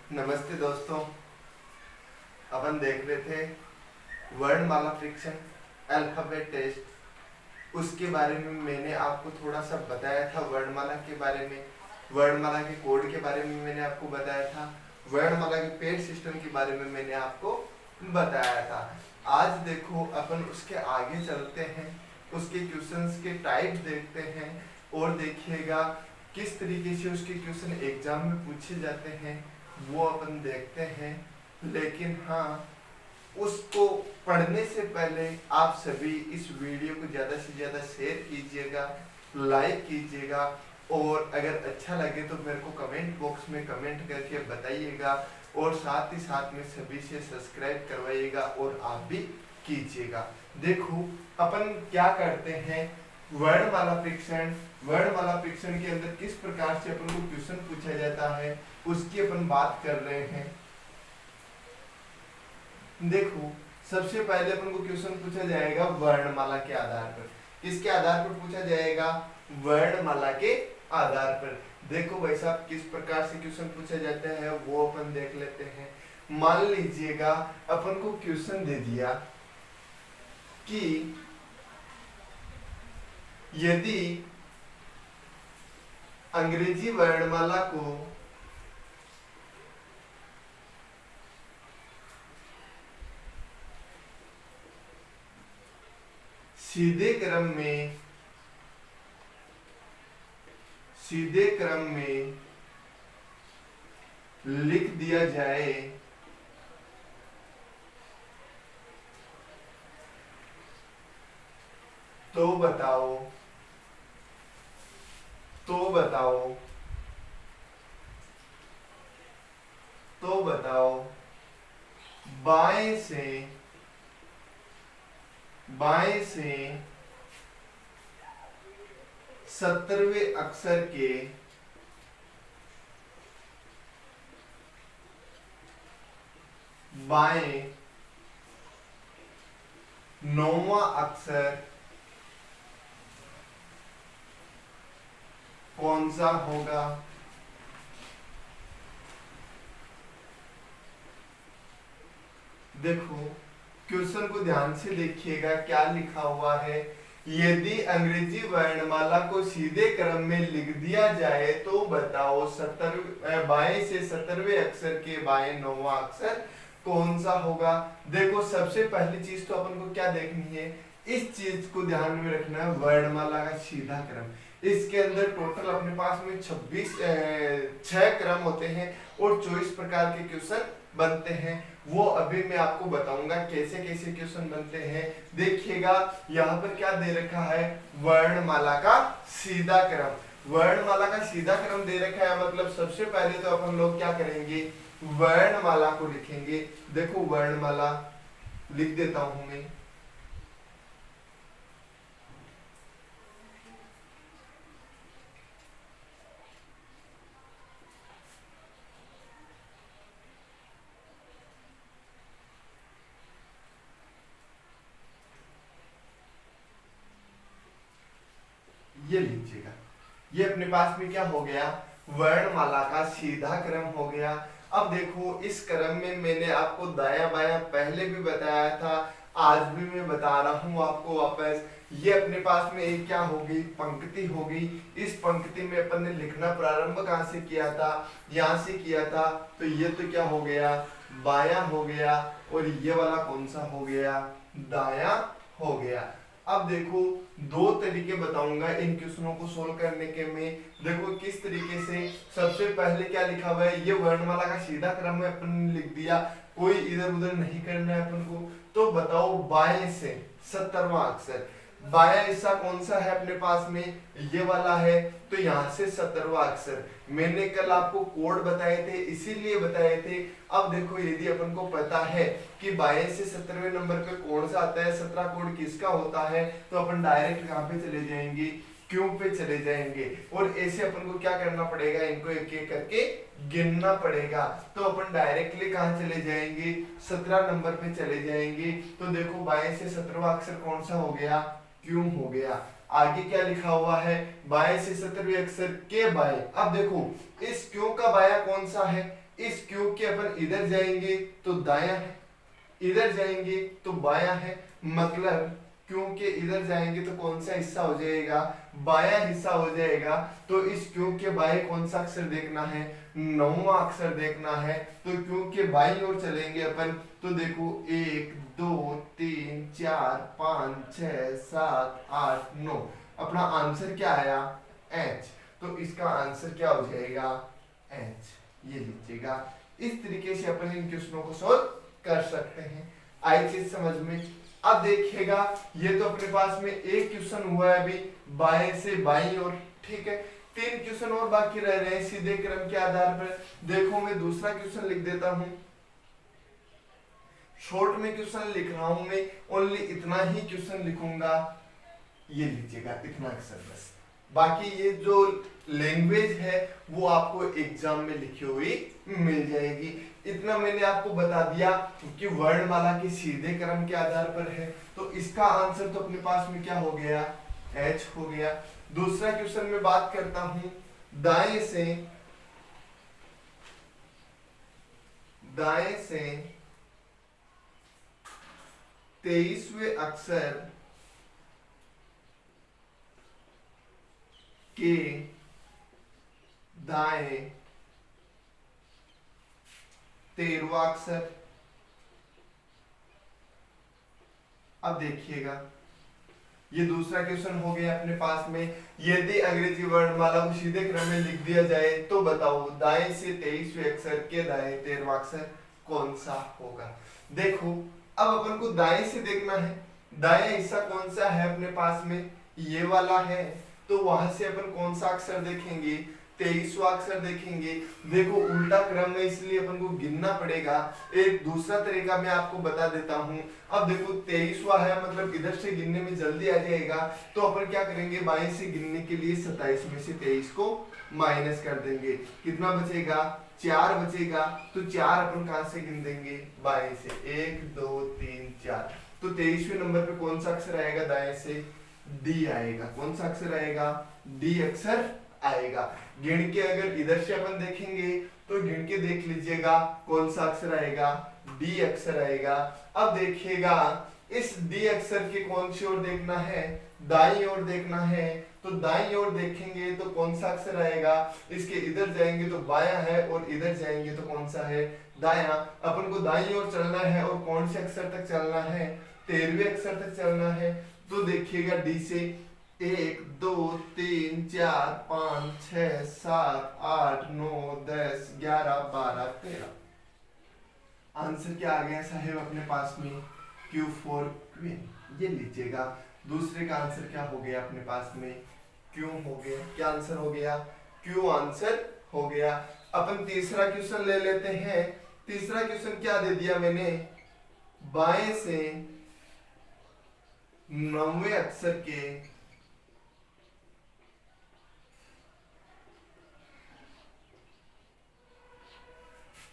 नमस्ते दोस्तों। अपन देख रहे थे वर्णमाला फ्रिक्शन अल्फाबेट टेस्ट। उसके बारे में मैंने आपको थोड़ा सा बताया था। वर्णमाला के बारे में, वर्णमाला के कोड के बारे में मैंने आपको बताया था। वर्णमाला के पेड़ सिस्टम के बारे में मैंने आपको बताया था। आज देखो अपन उसके आगे चलते हैं, उसके क्वेश्चंस के टाइप देखते हैं और देखिएगा किस तरीके से उसके क्वेश्चन एग्जाम में पूछे जाते हैं वो अपन देखते हैं। लेकिन हाँ, उसको पढ़ने से पहले आप सभी इस वीडियो को ज़्यादा से ज़्यादा शेयर कीजिएगा, लाइक कीजिएगा और अगर अच्छा लगे तो मेरे को कमेंट बॉक्स में कमेंट करके बताइएगा और साथ ही साथ में सभी से सब्सक्राइब करवाइएगा और आप भी कीजिएगा। देखो अपन क्या करते हैं, वर्णमाला परीक्षण। वर्णमाला परीक्षण के अंदर किस प्रकार से अपन को क्वेश्चन पूछा जाता है उसकी अपन बात कर रहे हैं। देखो सबसे पहले अपन को क्वेश्चन पूछा जाएगा वर्णमाला के आधार पर। किसके आधार पर पूछा जाएगा? वर्णमाला के आधार पर। देखो भाई साहब किस प्रकार से क्वेश्चन पूछा जाता है वो अपन देख लेते हैं। मान लीजिएगा अपन को क्वेश्चन दे दिया कि यदि अंग्रेजी वर्णमाला को सीधे क्रम में लिख दिया जाए तो बताओ बाएं से 17वें अक्षर के बाएं 9वां अक्षर कौन सा होगा? देखो क्वेश्चन को ध्यान से देखिएगा क्या लिखा हुआ है। यदि अंग्रेजी वर्णमाला को सीधे क्रम में लिख दिया जाए तो बताओ बाएं से 17वें अक्षर के बाएं 9वां अक्षर कौन सा होगा? देखो सबसे पहली चीज तो अपन को क्या देखनी है, इस चीज को ध्यान में रखना है, वर्णमाला का सीधा क्रम। इसके अंदर टोटल अपने पास में 6 क्रम होते हैं और 24 प्रकार के क्वेश्चन बनते हैं। वो अभी मैं आपको बताऊंगा कैसे कैसे क्वेश्चन बनते हैं। देखिएगा यहाँ पर क्या दे रखा है, वर्णमाला का सीधा क्रम। वर्णमाला का सीधा क्रम दे रखा है, मतलब सबसे पहले तो अपन लोग क्या करेंगे, वर्णमाला को लिखेंगे। देखो वर्णमाला लिख देता हूं मैं। ये लीजिएगा, ये अपने पास में क्या हो गया, वर्णमाला का सीधा क्रम हो गया। अब देखो इस क्रम में मैंने आपको दाया बाया पहले भी बताया था, आज भी मैं बता रहा हूं आपको वापस। ये अपने पास में एक क्या होगी, पंक्ति होगी। इस पंक्ति में अपन ने लिखना प्रारंभ कहां से किया था, यहां से किया था। तो ये तो क्या हो गया, बाया हो गया और ये वाला कौन सा हो गया, दाया हो गया। अब देखो दो तरीके बताऊंगा इन क्वेश्चनों को सोल्व करने के। में देखो किस तरीके से, सबसे पहले क्या लिखा हुआ है, ये वर्णमाला का सीधा क्रम में अपन ने लिख दिया, कोई इधर उधर नहीं करना है अपन को। तो बताओ बाएं से 17वां अक्षर, बाया हिस्सा कौन सा है अपने पास में, ये वाला है। तो यहाँ से 17वां अक्षर मैंने कल आपको कोड बताए थे, इसीलिए बताए थे। अब देखो यदि अपन को पता है कि बाएं से 17वें नंबर पे कौन सा आता है, 17 कोड किसका होता है, तो अपन डायरेक्ट कहाँ पे चले जाएंगे, क्यों पे चले जाएंगे। और ऐसे अपन को क्या करना पड़ेगा, इनको एक एक करके गिनना पड़ेगा। तो अपन डायरेक्टली कहाँ चले जाएंगे, 17 नंबर पे चले जाएंगे। तो देखो बाएं से 17वां अक्षर कौन सा हो गया, क्यों हो गया। आगे क्या लिखा हुआ है, बाएं से 17वें अक्षर के बाएं। अब देखो इस क्यों का बाया कौन सा है, इस क्यूब के अपन इधर जाएंगे तो दाया है, इधर जाएंगे तो बाया है, मतलब क्यूब के इधर जाएंगे तो कौन सा हिस्सा हो जाएगा, बाया हिस्सा हो जाएगा। तो इस क्यूब के बाएं कौन सा अक्षर देखना है, नौवां अक्षर देखना है। तो क्यूब के बाईं ओर चलेंगे अपन, तो देखो 1 2 3 4 5 6 7 8 9, अपना आंसर क्या आया, एच। तो इसका आंसर क्या हो जाएगा, एच। ये लीजिएगा, इस तरीके से अपन इन क्वेश्चनों को सॉल्व कर सकते हैं। आई चीज समझ में। अब देखिएगा, ये तो अपने पास में एक क्वेश्चन हुआ है अभी बाएं से बाईं ओर, ठीक है। 3 क्वेश्चन और बाकी रह रहे हैं सीधे क्रम के आधार पर। देखो मैं दूसरा क्वेश्चन लिख देता हूं, शॉर्ट में क्वेश्चन लिख रहा हूं मैं, ओनली इतना ही क्वेश्चन लिखूंगा। ये लीजिएगा, इतना अक्षर बस, बाकी ये जो लैंग्वेज है वो आपको एग्जाम में लिखी हुई मिल जाएगी। इतना मैंने आपको बता दिया कि वर्णमाला के सीधे क्रम के आधार पर है, तो इसका आंसर तो अपने पास में क्या हो गया, एच हो गया। दूसरा क्वेश्चन में बात करता हूं, दाएं से 23वें अक्षर के दाएं 13वां अक्षर। अब देखिएगा, ये दूसरा क्वेश्चन हो गया अपने पास में, यदि अंग्रेजी वर्णमाला को सीधे क्रम में लिख दिया जाए तो बताओ दाएं से 23वें अक्षर के दाएं 13वां अक्षर कौन सा होगा। देखो अब अपन को दाएं से देखना है, दाएं हिस्सा कौन सा है अपने पास में, ये वाला है। तो वहां से अपन कौन सा अक्षर देखेंगे, 23वां अक्षर देखेंगे। देखो उल्टा क्रम में, इसलिए अपन को गिनना पड़ेगा। एक दूसरा तरीका मैं आपको बता देता हूं। अब देखो 23वां है, मतलब इधर से गिनने में जल्दी आ जाएगा। तो अपन क्या करेंगे, बाएं से गिनने के लिए 27 में से 23 को माइनस कर देंगे, कितना बचेगा, 4 बचेगा। तो 4 अपन कहां से गिन देंगे, बाएं से, 1 2 3 4। तो 23वें नंबर पे कौन सा अक्षर आएगा दाएं से, डी आएगा। कौन सा अक्षर आएगा, डी अक्षर आएगा। गिन के अगर इधर से अपन देखेंगे तो गिन के देख लीजिएगा कौन सा अक्षर आएगा, डी अक्षर आएगा। अब देखिएगा, इस डी अक्षर के कौन सी ओर देखना है, दाईं ओर देखना है। तो दाईं ओर देखेंगे तो कौन सा अक्षर आएगा, इसके इधर जाएंगे तो बायां है, और इधर जाएंगे तो कौन सा है, दायां। अपन को दाईं ओर चलना है, और कौन से अक्षर तक चलना है, 13वें अक्षर तक चलना है। तो देखिएगा डी से 1 2 3 4 5 6 7 8 9 10 11 12 13। आंसर क्या आ गया साहेब अपने पास में, Q4 क्वीन। ये लीजिएगा, दूसरे का आंसर क्या हो गया अपने पास में, क्यों हो गया, क्या आंसर हो गया, क्यों आंसर हो गया। अपन तीसरा क्वेश्चन ले लेते हैं। तीसरा क्वेश्चन क्या दे दिया मैंने, बाएं से 9वें अक्षर के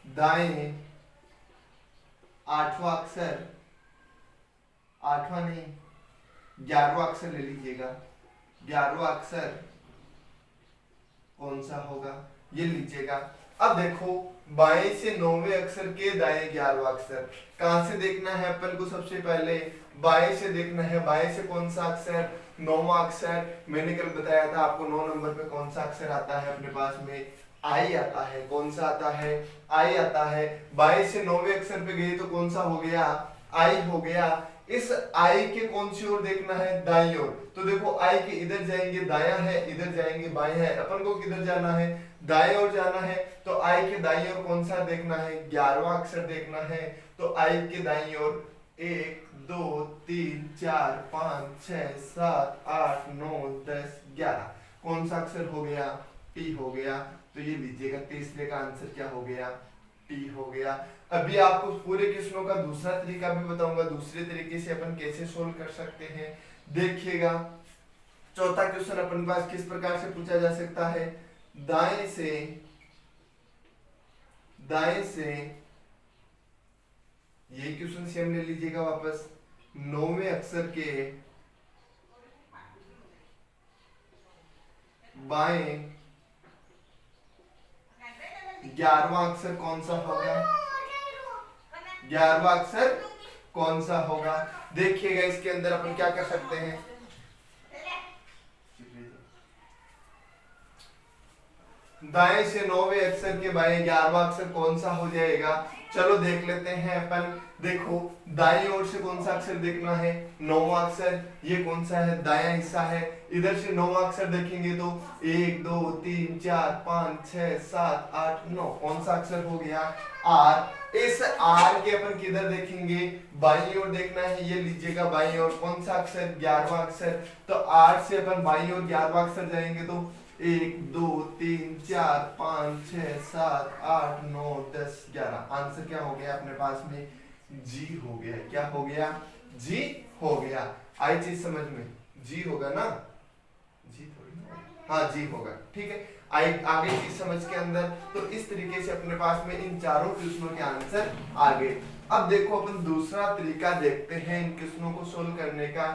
दाएं 8वां अक्षर, 8वां नहीं 11वां अक्षर ले लीजिएगा, 11वां अक्षर कौन सा होगा, ये लीजिएगा। अब देखो बाएं से 9वें अक्षर के दाएं 11वां अक्षर कहां से देखना है अपन को, सबसे पहले बाएं से देखना है। बाएं से कौन सा अक्षर, 9वां अक्षर। मैंने कल बताया था आपको 9 नंबर पे कौन सा अक्षर आता है अपने पास में, आई आता है। कौन सा आता है, आई आता है। बाएं से 9वें अक्षर पे गए तो कौन सा हो गया, आई हो गया। इस आई के कौन सी ओर देखना है, दाईं ओर। तो देखो आई के इधर जाएंगे दायां है, इधर जाएंगे बाएं है। अपन को किधर जाना है, दाएं ओर जाना है। तो आई के दाईं ओर कौन सा देखना है, 11वां अक्षर देखना है। तो आई के दाईं ओर 1 2 3 4 5 6 7 8 9 10 11, कौन सा अक्षर हो गया, टी हो गया। तो ये लीजिएगा, तीसरे का आंसर क्या हो गया, टी हो गया। अभी आपको पूरे क्वेश्चनों का दूसरा तरीका भी बताऊंगा, दूसरे तरीके से अपन कैसे सोल्व कर सकते हैं। देखिएगा, चौथा क्वेश्चन अपन पास किस प्रकार से पूछा जा सकता है, दाएं से ये क्वेश्चन सेम ले लीजिएगा वापस, 9वें अक्षर के बाएं 11वां अक्षर कौन सा होगा? 11वां अक्षर कौन सा होगा? देखिएगा इसके अंदर अपन क्या कर सकते हैं, दाएं से 9वें अक्षर के बाएं 11वां अक्षर कौन सा हो जाएगा? चलो देख लेते हैं अपन। देखो दाईं ओर से कौन सा अक्षर देखना है? 9वां अक्षर। ये कौन सा है? दायां हिस्सा है। इधर से 9वां अक्षर देखेंगे तो 1 2 3 4 5 6 7 8 9 कौन सा अक्षर हो गया? आर। इस आर के अपन किधर देखेंगे? बाईं ओर देखना है। ये लीजिएगा बाईं ओर कौन सा अक्षर? 11वां अक्षर। तो आर से अपन बाईं ओर 11वां अक्षर जाएंगे तो 1 2 3 4 5 6 7 8 9 10 11। आंसर क्या हो गया अपने पास में? जी हो गया। क्या हो गया? जी हो गया। आई चीज समझ में? जी होगा ना? जी थोड़ी ना, हाँ जी होगा। ठीक है, आई आगे चीज समझ के अंदर। तो इस तरीके से अपने पास में इन चारों क्वेश्चनों के आंसर आ गए। अब देखो अपन दूसरा तरीका देखते हैं इन क्वेश्चनों को सोल्व करने का।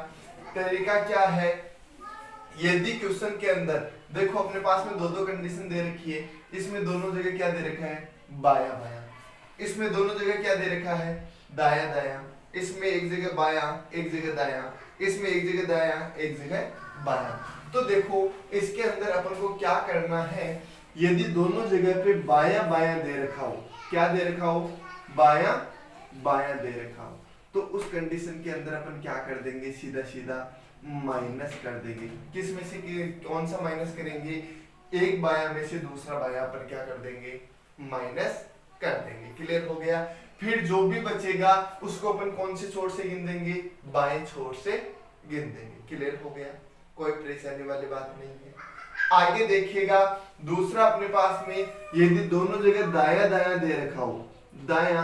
तरीका क्या है? यदि क्वेश्चन के अंदर देखो अपने पास में दो कंडीशन दे रखी है। इसमें दोनों जगह क्या दे रखा है? बाया बाया। इसमें दोनों जगह क्या दे रखा है? दाया दाया। इसमें एक जगह बाया एक जगह दाया। इसमें एक जगह दाया एक जगह बाया। तो देखो इसके अंदर अपन को क्या करना है, यदि दोनों जगह पे बाया बाया दे रखा हो, क्या दे रखा हो? बाया बाया दे रखा हो, तो उस कंडीशन के अंदर अपन क्या कर देंगे? सीधा सीधा माइनस कर देंगे। किस में से कौन सा माइनस करेंगे? एक बाया में से दूसरा बाया पर क्या कर देंगे? माइनस कर देंगे। क्लियर हो गया? फिर जो भी बचेगा उसको अपन कौन से छोर से गिन देंगे? बाएं छोर से गिन देंगे। क्लियर हो गया? कोई परेशानी वाली बात नहीं है। आगे देखिएगा दूसरा अपने पास में, यदि दोनों जगह दाया दाया दे रखा हो, दाया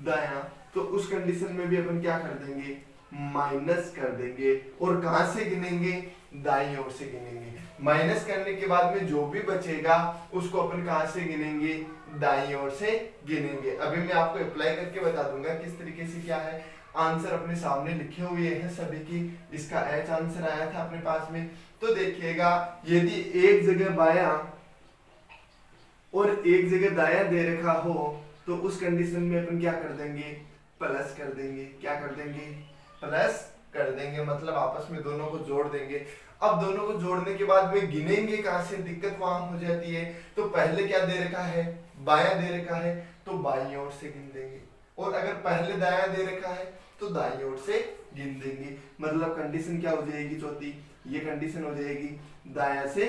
दाया, तो उस कंडीशन में भी अपन क्या कर देंगे? माइनस कर देंगे। और कहां से गिनेंगे? दाईं ओर से गिनेंगे। माइनस करने के बाद में जो भी बचेगा उसको अपन कहां से गिनेंगे? दाईं ओर से गिनेंगे। अभी मैं आपको अप्लाई करके बता दूंगा किस तरीके से क्या है। आंसर अपने सामने लिखे हुए हैं सभी की। इसका एच आंसर आया था अपने पास में। तो देखिएगा यदि एक जगह बाया और एक जगह दाया दे रखा हो तो उस कंडीशन में अपन क्या कर देंगे? प्लस कर देंगे। क्या कर देंगे? प्लस कर देंगे। मतलब आपस में दोनों को जोड़ देंगे। अब दोनों को जोड़ने के बाद में गिनेंगे कहां से? दिक्कत वहां हो जाती है। तो पहले क्या दे रखा है? बाया दे रखा है, तो बाईं ओर से गिन देंगे। और अगर पहले दाया दे रखा है तो दाईं ओर से गिन देंगे। मतलब कंडीशन क्या हो जाएगी? चौथी ये कंडीशन हो जाएगी, दाया से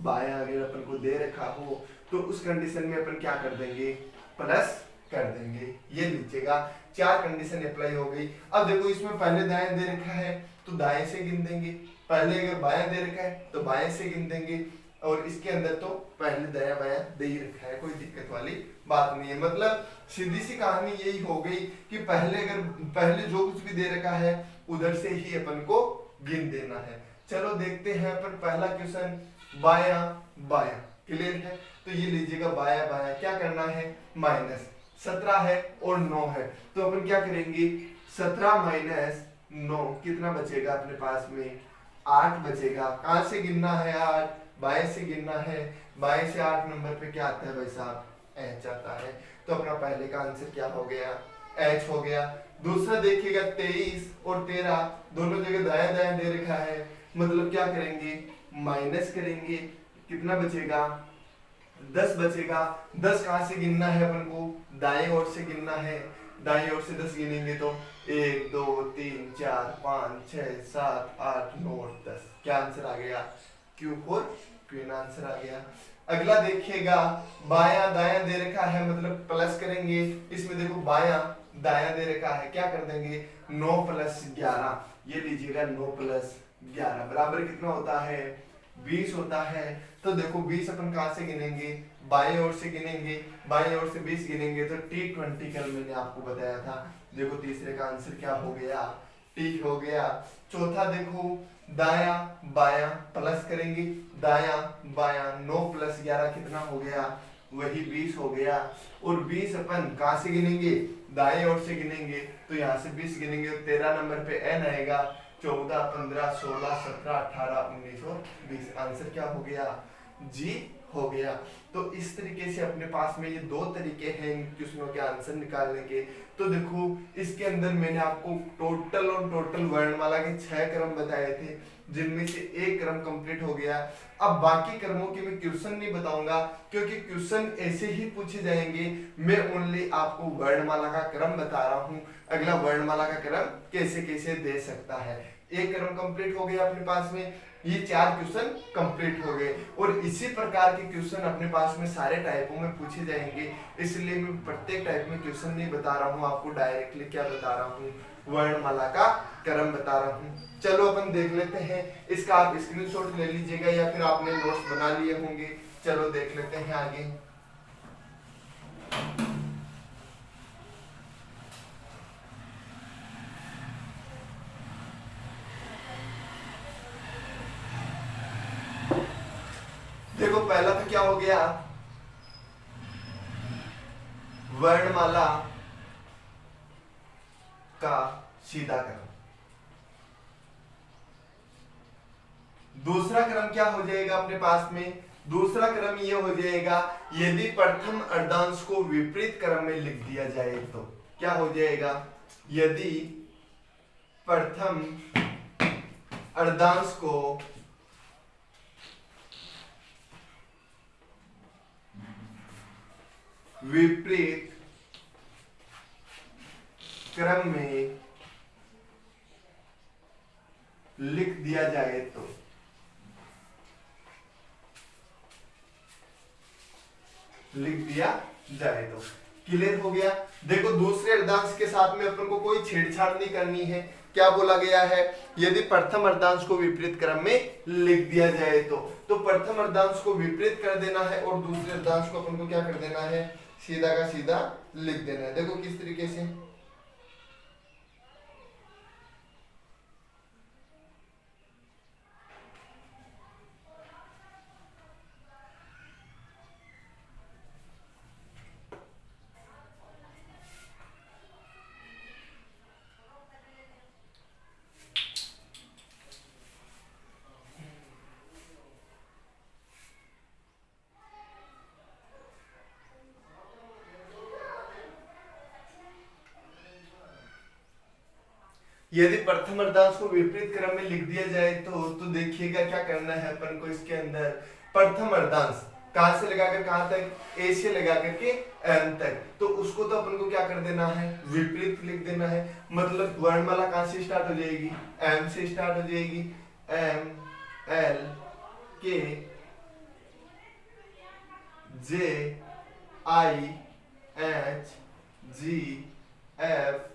बाया अगर अपन को दे रखा हो तो उस कंडीशन में अपन क्या कर देंगे? प्लस कर देंगे। ये लीजिएगा चार कंडीशन अप्लाई हो गई। अब देखो इसमें पहले दाया दे रखा है तो दाएं से गिन देंगे, पहले अगर बाया दे रखा है तो बाएं से गिन देंगे, और इसके अंदर तो पहले दाया बाया दे ही रखा है, कोई दिक्कत वाली बात नहीं है। मतलब सीधी सी कहानी यही हो गई कि पहले जो कुछ भी दे रखा है उधर से ही अपन को गिन देना है। चलो देखते हैं अपन पहला क्वेश्चन, बाया बाया। क्लियर है? तो ये लीजिएगा बाया बाया क्या करना है? माइनस। 17 है और 9 है, तो अपन क्या करेंगे? 17 माइनस 9 कितना बचेगा अपने पास में? 8 बचेगा। कहां से गिनना है? 8 बाएं से गिनना है। बाएं से 8 नंबर पे क्या आता है भाई साहब? एच आता है। तो अपना पहले का आंसर क्या हो गया? एच हो गया। दूसरा देखिएगा 23 और 13 दोनों जगह दाया दाया दे रखा है, मतलब क्या करेंगे? माइनस करेंगे। कितना बचेगा? 10 बचेगा। 10 कहां से गिनना है अपन को? दाएं ओर से गिनना है। दाएं ओर से 10 गिनेंगे तो 1 2 3 4 5 6 7 8 9 10। क्या आंसर आ गया? Q4 क्वीन आंसर आ गया। अगला देखिएगा बाया दाया दे रखा है, मतलब प्लस करेंगे। इसमें देखो बाया दाया दे रखा है, क्या कर देंगे? 9 + 11। ये लीजिएगा 9 + 11 बराबर कितना होता है? 20 होता है। तो देखो 20 अपन कहां से गिनेंगे? बाएं ओर से गिनेंगे। बाएं ओर से 20 गिनेंगे तो T20 कल मैंने आपको बताया था। देखो तीसरे का आंसर क्या हो गया? T हो गया। चौथा देखो दाया बाया प्लस करेंगे, दाया बाया 9 + 11 कितना हो गया? वही 20 हो गया। और 20 अपन कहां से गिनेंगे? दाएं ओर से गिनेंगे, तो यहाँ से 20 गिनेंगे तो 13 नंबर पे n आएगा। 14 15 16 17 18 19 और 20 आंसर क्या हो गया? जी हो गया। तो इस तरीके से अपने पास में ये दो तरीके हैं इन क्वेश्चनों के आंसर निकालने के। तो देखो इसके अंदर मैंने आपको टोटल और टोटल वर्णमाला के 6 क्रम बताए थे, जिनमें से एक क्रम कंप्लीट हो गया। अब बाकी क्रमों के मैं क्वेश्चन नहीं बताऊंगा, क्योंकि क्वेश्चन ऐसे ही पूछे जाएंगे। मैं ओनली आपको वर्णमाला का क्रम बता रहा हूँ, अगला वर्णमाला का क्रम कैसे कैसे दे सकता है। एक क्रम कंप्लीट हो गया अपने पास में, ये 4 क्वेश्चन कंप्लीट हो गए। और इसी प्रकार के क्वेश्चन अपने पास में सारे टाइपों में पूछे जाएंगे, इसलिए मैं प्रत्येक टाइप में क्वेश्चन नहीं बता रहा हूँ आपको, डायरेक्टली क्या बता रहा हूँ, वर्णमाला का क्रम बता रहा हूँ। चलो अपन देख लेते हैं, इसका आप स्क्रीनशॉट ले लीजिएगा या फिर आपने नोट्स बना लिए होंगे। चलो देख लेते हैं आगे। देखो पहला तो क्या हो गया, वर्णमाला का सीधा क्रम। दूसरा क्रम क्या हो जाएगा अपने पास में, दूसरा क्रम ये हो जाएगा, यदि प्रथम अर्धांश को विपरीत क्रम में लिख दिया जाए तो क्या हो जाएगा, यदि प्रथम अर्धांश को विपरीत क्रम में लिख दिया जाए तो क्लियर हो गया। देखो दूसरे अर्धांश के साथ में अपन को कोई छेड़छाड़ नहीं करनी है। क्या बोला गया है, यदि प्रथम अर्धांश को विपरीत क्रम में लिख दिया जाए तो प्रथम अर्धांश को विपरीत कर देना है और दूसरे अर्धांश को अपन को क्या कर देना है, सीधा का सीधा लिख देना है। देखो किस तरीके से, यदि प्रथम अर्धांश को विपरीत क्रम में लिख दिया जाए तो देखिएगा क्या करना है अपन को। इसके अंदर प्रथम अर्धांश कहां से लगाकर कहां तक, ए से लगाकर के एम तक, तो उसको तो अपन को क्या कर देना है, विपरीत लिख देना है। मतलब वर्णमाला कहां से स्टार्ट हो जाएगी, एम से स्टार्ट हो जाएगी, M L K J I H G F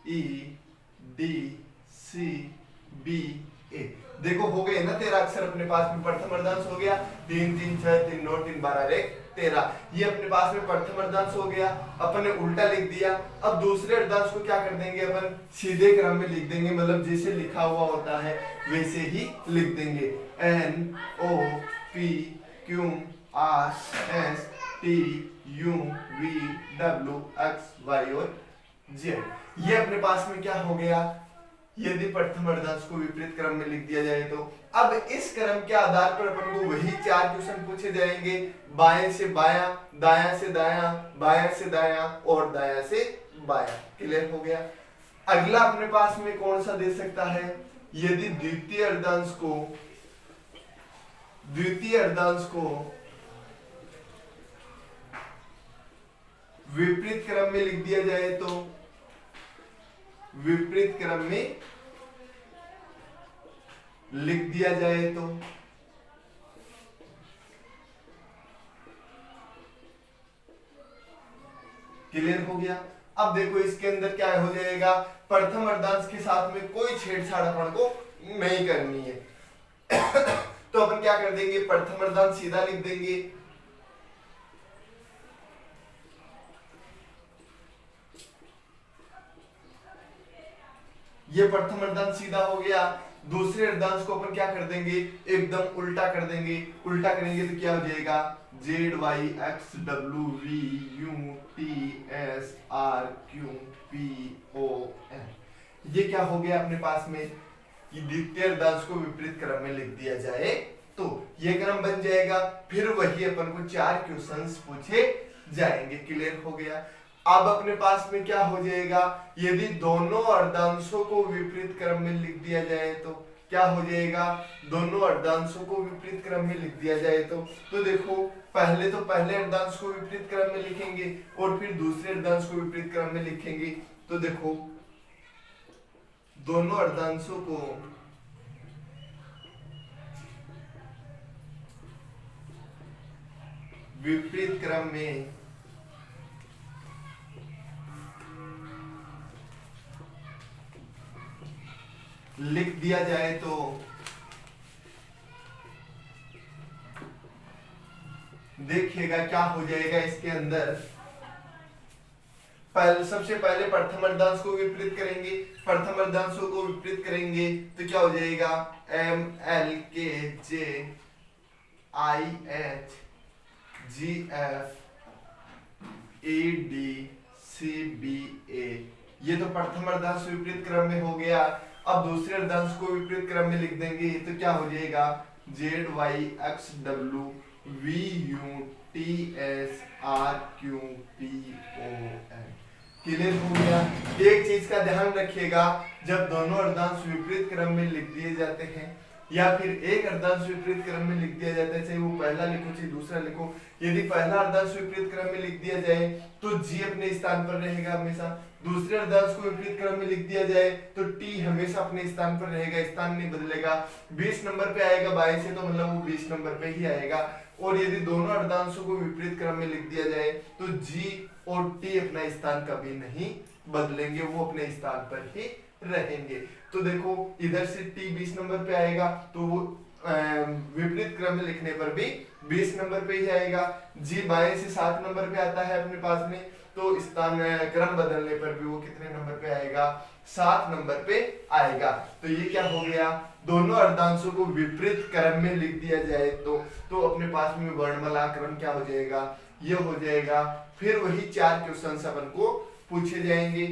E D C B A. देखो हो गए ना 13 अक्षर अपने पास में। प्रथम अर्धांश हो गया 3 3 6 3 9 3 12 1 13, ये अपने पास में प्रथम अर्धांश हो गया। अपन ने उल्टा लिख दिया। अब दूसरे अर्धांश को क्या कर देंगे, अपन सीधे क्रम में लिख देंगे, मतलब जैसे लिखा हुआ होता है वैसे ही लिख देंगे। N O P Q R S T U V W X Y और जेड। ये अपने पास में क्या हो गया, यदि प्रथम अर्धांश को विपरीत क्रम में लिख दिया जाए तो। अब इस क्रम के आधार पर अपन को वही 4 क्वेश्चन पूछे जाएंगे, बाएं से बायां, दायां से दायां, बायां से दायां और दायां से बायां। क्लियर हो गया। अगला अपने पास में कौन सा दे सकता है, यदि द्वितीय अर्धांश को विपरीत क्रम में लिख दिया जाए तो, विपरीत क्रम में लिख दिया जाए तो क्लियर हो गया। अब देखो इसके अंदर क्या हो जाएगा, प्रथम अर्धांश के साथ में कोई छेड़छाड़ अपन को नहीं करनी है। तो अपन क्या कर देंगे, प्रथम अर्धांश सीधा लिख देंगे। ये प्रथम अर्धांश सीधा हो गया। दूसरे अर्धांश को अपन क्या कर देंगे, एकदम उल्टा कर देंगे। उल्टा करेंगे तो क्या हो जाएगा, Z Y X W V U T S R Q P O N. ये क्या हो गया अपने पास में, कि द्वितीय अर्धांश को विपरीत क्रम में लिख दिया जाए तो ये क्रम बन जाएगा। फिर वही अपन को 4 क्वेश्चंस पूछे जाएंगे। क्लियर हो गया। अब अपने पास में क्या हो जाएगा, यदि दोनों अर्धांशों को विपरीत क्रम में लिख दिया जाए तो क्या हो जाएगा, दोनों अर्धांशों को विपरीत क्रम में लिख दिया जाए तो देखो पहले पहले अर्धांश को विपरीत क्रम में लिखेंगे और फिर दूसरे अर्धांश को विपरीत क्रम में लिखेंगे। तो देखो दोनों अर्धांशों को विपरीत क्रम में लिख दिया जाए तो देखिएगा क्या हो जाएगा इसके अंदर। सबसे पहले प्रथम अर्धांश को विपरीत करेंगे, प्रथम अर्धांशों को विपरीत करेंगे तो क्या हो जाएगा, M L K J I H G F A D C B A, ये तो प्रथम अर्धांश विपरीत क्रम में हो गया। अब दूसरे अर्धांश को विपरीत क्रम में लिख देंगे तो क्या हो जाएगा, Z Y X W V U T S R Q P O N. Clear हो गया। एक चीज का ध्यान रखिएगा, जब दोनों अर्धांश विपरीत क्रम में लिख दिए जाते हैं या फिर एक अर्धांश विपरीत क्रम में लिख दिया जाता है, चाहे वो पहला लिखो चाहे दूसरा लिखो, यदि पहला अर्धांश विपरीत क्रम में लिख दिया जाए तो जी अपने स्थान पर रहेगा हमेशा। दूसरे अर्धांश को विपरीत क्रम में लिख दिया जाए तो टी हमेशा अपने स्थान पर रहेगा, स्थान नहीं बदलेगा। 20 नंबर पे आएगा 22 से, तो मतलब वो 20 नंबर पे ही आएगा। और यदि दोनों अर्धांशों को विपरीत क्रम में लिख दिया जाए तो जी और टी अपना स्थान कभी नहीं बदलेंगे, वो अपने स्थान पर ही रहेंगे। तो देखो इधर से टी 20 नंबर पे आएगा तो वो विपरीत क्रम में लिखने पर भी 20 नंबर पे ही आएगा। जी 22 से 7 नंबर पे आता है अपने पास में, तो स्थान क्रम बदलने पर भी वो कितने नंबर पे आएगा, 7 नंबर पे आएगा। तो ये क्या हो गया, दोनों अर्धांशों को विपरीत क्रम में लिख दिया जाए तो अपने पास में वर्णमाला क्रम क्या हो जाएगा, ये हो जाएगा। फिर वही 4 क्वेश्चन अपन को पूछे जाएंगे।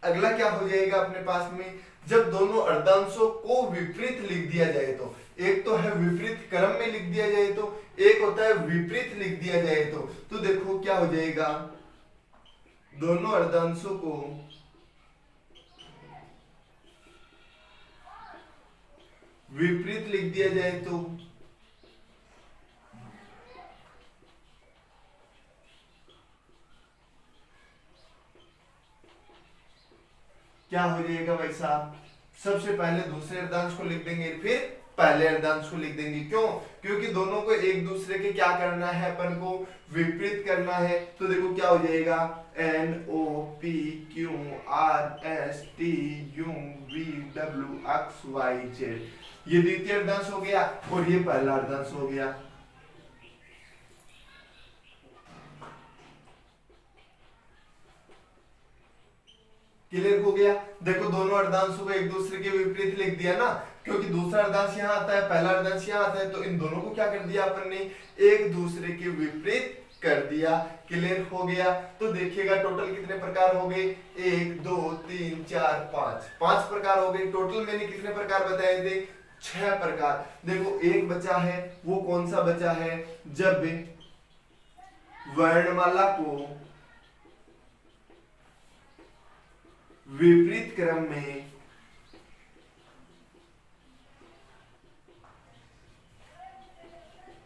अगला क्या हो जाएगा अपने पास में, जब दोनों अर्धांशों को विपरीत लिख दिया जाए तो, एक तो है विपरीत क्रम में लिख दिया जाए तो, एक होता है विपरीत लिख दिया जाए तो देखो क्या हो जाएगा, दोनों अर्धांशों को विपरीत लिख दिया जाए तो क्या हो जाएगा भाई साहब, सबसे पहले दूसरे अर्धांश को लिख देंगे फिर पहले अर्धांश को लिख देंगे। क्यों, क्योंकि दोनों को एक दूसरे के क्या करना है, अपन को विपरीत करना है। तो देखो क्या हो जाएगा, N O P Q R S T U V W X Y Z, ये द्वितीय अर्धांश हो गया और ये पहला अर्धांश हो गया। क्लियर हो गया। देखो दोनों अर्धांशों को एक दूसरे के विपरीत लिख दिया ना, क्योंकि दूसरा अर्धांश यहाँ आता है पहला अर्धांश यहाँ आता है, तो इन दोनों को क्या कर दिया अपन ने, एक दूसरे के विपरीत कर दिया। क्लियर हो गया। तो देखिएगा टोटल कितने प्रकार हो गए, 1 2 3 4 5 प्रकार हो गए। टोटल मैंने कितने प्रकार बताए थे, 6 प्रकार। देखो एक बचा है, वो कौन सा बचा है, जब वर्णमाला को विपरीत क्रम में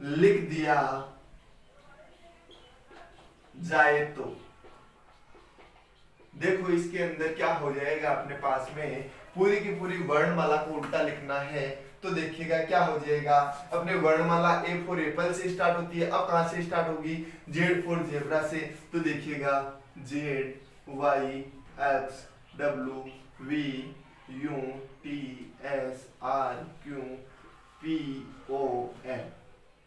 लिख दिया जाए तो देखो इसके अंदर क्या हो जाएगा, अपने पास में पूरी की पूरी वर्णमाला को उल्टा लिखना है। तो देखिएगा क्या हो जाएगा, अपने वर्णमाला ए फॉर एप्पल से स्टार्ट होती है, अब कहां से स्टार्ट होगी, जेड फॉर जेब्रा से। तो देखिएगा Z Y X W V U T S R Q P O N.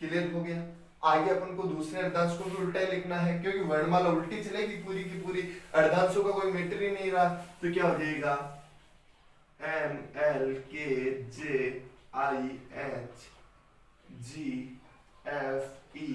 Clear हो गया। आगे अपन को दूसरे अर्धांश को भी उल्टा ही लिखना है, क्योंकि वर्णमाला उल्टी चलेगी पूरी की पूरी, अर्धांशों का कोई मैटर ही नहीं रहा। तो क्या हो जाएगा, M L K J I H G F E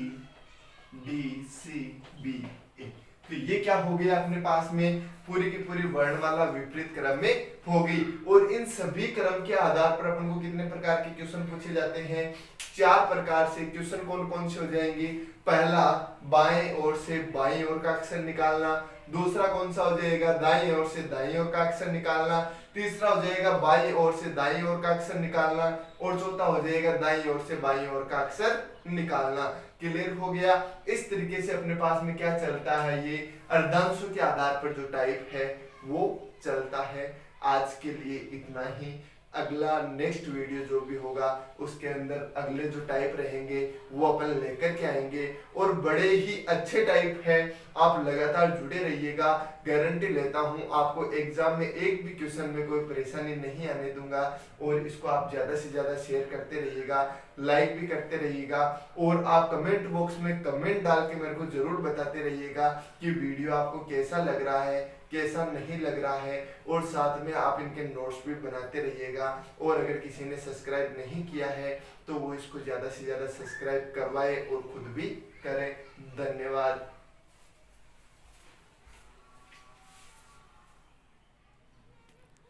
D C B A. तो ये क्या हो गया अपने पास में, पूरी की पूरी वर्णमाला विपरीत क्रम में हो गई। और इन सभी क्रम के आधार पर अपन को कितने प्रकार के क्वेश्चन पूछे जाते हैं, 4 प्रकार से क्वेश्चन। कौन कौन से हो जाएंगे, पहला बाएं ओर से बाईं ओर का अक्षर निकालना, दूसरा कौन सा हो जाएगा, दाईं ओर से दाईं ओर का अक्षर निकालना, तीसरा हो जाएगा बाईं ओर से दाईं ओर का अक्षर निकालना, और चौथा हो जाएगा दाईं ओर से बाईं ओर का अक्षर निकालना। क्लियर हो गया। इस तरीके से अपने पास में क्या चलता है, ये अर्धांशों के आधार पर जो टाइप है वो चलता है। आज के लिए इतना ही। अगला नेक्स्ट वीडियो जो भी होगा उसके अंदर अगले जो टाइप रहेंगे वो अपन लेकर के आएंगे, और बड़े ही अच्छे टाइप है। आप लगातार जुड़े रहिएगा, गारंटी लेता हूं आपको एग्जाम में एक भी क्वेश्चन में कोई परेशानी नहीं आने दूंगा। और इसको आप ज्यादा से ज्यादा शेयर करते रहिएगा, लाइक भी करते रहिएगा, और आप कमेंट बॉक्स में कमेंट डाल के मेरे को जरूर बताते रहिएगा कि वीडियो आपको कैसा लग रहा है, कैसा नहीं लग रहा है। और साथ में आप इनके नोट्स भी बनाते रहिएगा। और अगर किसी ने सब्सक्राइब नहीं किया है तो वो इसको ज्यादा से ज्यादा सब्सक्राइब करवाए और खुद भी करें। धन्यवाद।